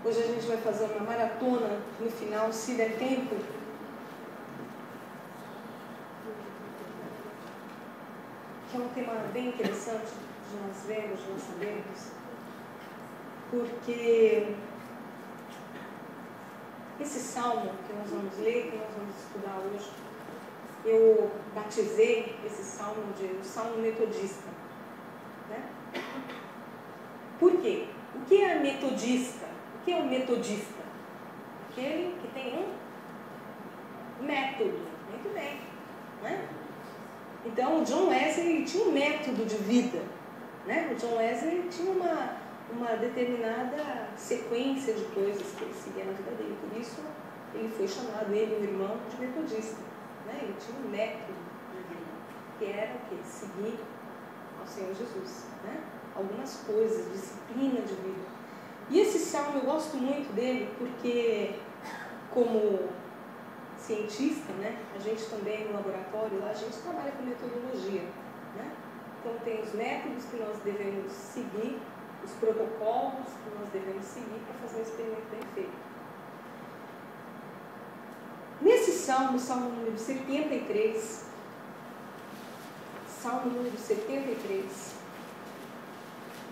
Hoje a gente vai fazer uma maratona no final, se der tempo. Que é um tema bem interessante de nós vermos, de nós sabermos. Porque esse salmo que nós vamos ler, que nós vamos estudar hoje, eu batizei esse salmo de o salmo metodista. Né? Por quê? O que é metodista? O que é um metodista? Aquele que tem um método. Muito bem. Né? Então, o John Wesley tinha um método de vida. Né? O John Wesley tinha uma determinada sequência de coisas que ele seguia na vida dele. Por isso, ele foi chamado, ele e o irmão, de metodista. Né? Ele tinha um método de vida, que era o quê? Seguir ao Senhor Jesus. Né? Algumas coisas, disciplina de vida. E esse salmo eu gosto muito dele porque, como cientista, né, a gente também no laboratório, lá a gente trabalha com metodologia. Né? Então tem os métodos que nós devemos seguir, os protocolos que nós devemos seguir para fazer um experimento bem feito. Nesse salmo, salmo número 73,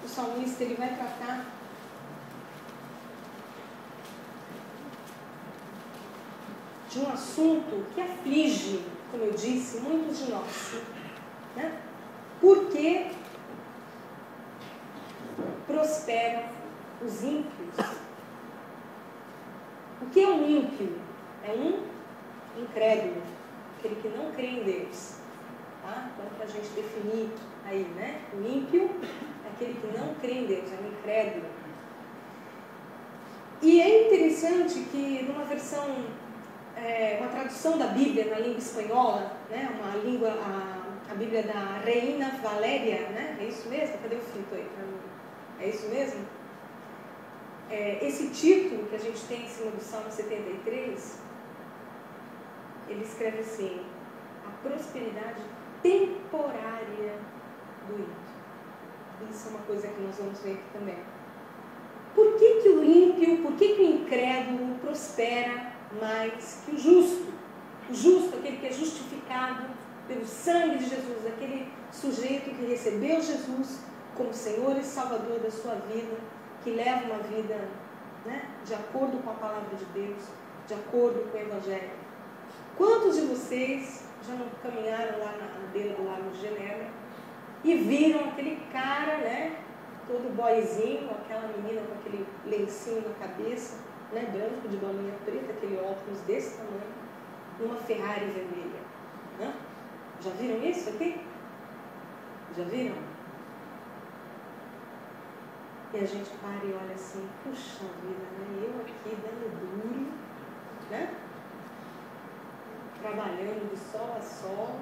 o salmista ele vai tratar de um assunto que aflige, como eu disse, muitos de nós. Né? Por que prosperam os ímpios? O que é um ímpio? É um incrédulo, aquele que não crê em Deus. Tá? Então, para a gente definir aí, né? O ímpio é aquele que não crê em Deus, é um incrédulo. E é interessante que numa versão, uma tradução da Bíblia na língua espanhola, né? Uma língua, a Bíblia da Reina Valéria, né? É isso mesmo? Cadê o fito aí? É isso mesmo? Esse título que a gente tem em cima do Salmo 73, ele escreve assim: a prosperidade temporária do ímpio. Isso é uma coisa que nós vamos ver aqui também. Por que o ímpio, por que o incrédulo prospera mais que o justo? O justo, aquele que é justificado pelo sangue de Jesus, aquele sujeito que recebeu Jesus como Senhor e Salvador da sua vida, que leva uma vida, né, de acordo com a palavra de Deus, de acordo com o Evangelho. Quantos de vocês já não caminharam lá na beira do Lago de Genebra e viram aquele cara, né, todo boyzinho, aquela menina com aquele lencinho na cabeça, né, branco de bolinha preta, aquele óculos desse tamanho, numa Ferrari vermelha? Né? Já viram isso aqui? Já viram? E a gente para e olha assim, puxa vida, né? Eu aqui dando duro, né? Trabalhando de sol a sol,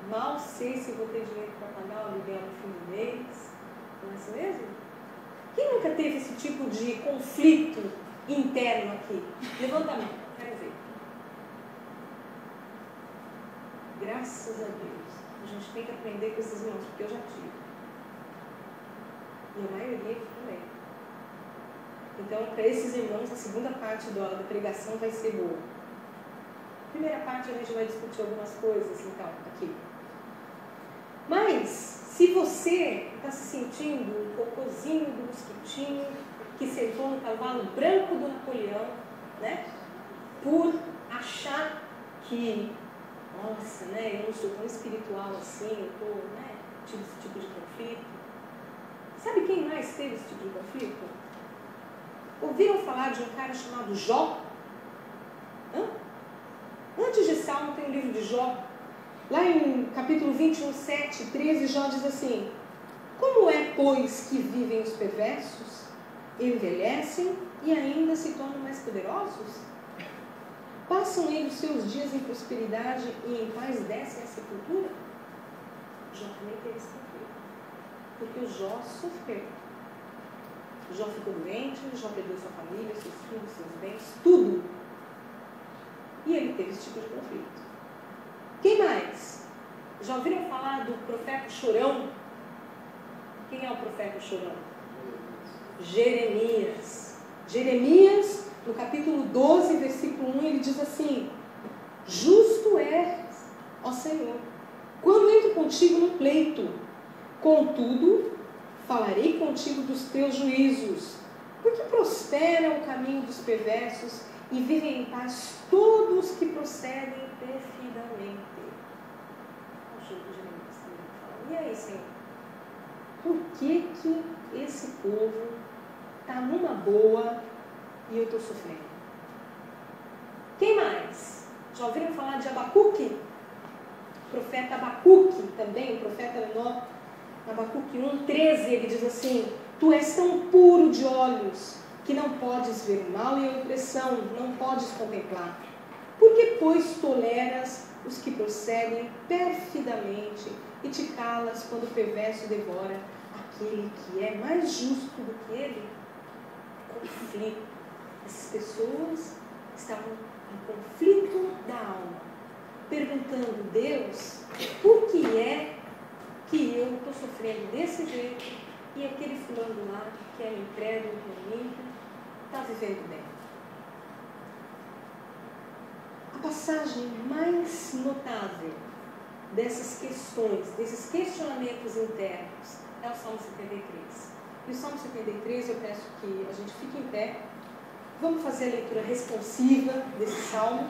mal sei se vou ter dinheiro para pagar o aluguel no fim do mês. Não é isso mesmo? Quem nunca teve esse tipo de conflito interno aqui? Levanta a mão, quero ver. Graças a Deus. A gente tem que aprender com esses irmãos, porque eu já tive. E a maioria aqui também. Então, para esses irmãos, a segunda parte da pregação vai ser boa. Primeira parte a gente vai discutir algumas coisas, então, aqui. Mas, se você está se sentindo um cocôzinho do mosquitinho que sentou no cavalo branco do Napoleão, né? Por achar que, nossa, né? Eu não sou tão espiritual assim, tive esse tipo de conflito. Sabe quem mais teve esse tipo de conflito? Ouviram falar de um cara chamado Jó? Antes de Salmo tem o livro de Jó. Lá em capítulo 21, 7, 13, Jó diz assim: como é, pois, que vivem os perversos? Envelhecem e ainda se tornam mais poderosos? Passam eles os seus dias em prosperidade e em paz descem à sepultura? Jó também teve esse conflito. Porque o Jó sofreu. Jó ficou doente, Jó perdeu sua família, seus filhos, seus bens, tudo. E ele teve esse tipo de conflito. Quem mais? Já ouviram falar do profeta chorão? Quem é o profeta chorão? Jeremias. Jeremias, no capítulo 12, versículo 1, ele diz assim: justo és, ó Senhor, quando entro contigo no pleito, contudo, falarei contigo dos teus juízos, porque prospera o caminho dos perversos e vivem em paz todos que procedem perfidamente. O jogo de Jeremias também fala. E aí, Senhor, por que esse povo está numa boa e eu estou sofrendo? Quem mais? Já ouviram falar de Abacuque? O profeta Abacuque também, o profeta menor, Abacuque 1:13, ele diz assim: tu és tão puro de olhos que não podes ver o mal e a opressão, não podes contemplar. Por que, pois, toleras os que procedem perfidamente e te calas quando o perverso devora aquele que é mais justo do que ele? Conflito. Essas pessoas estavam em conflito da alma, perguntando: Deus, por que é que eu estou sofrendo desse jeito e aquele fulano lá, que é incrédulo, que é ímpio, está vivendo bem? A passagem mais notável dessas questões, desses questionamentos internos, é o Salmo 73. E o Salmo 73, eu peço que a gente fique em pé. Vamos fazer a leitura responsiva desse salmo.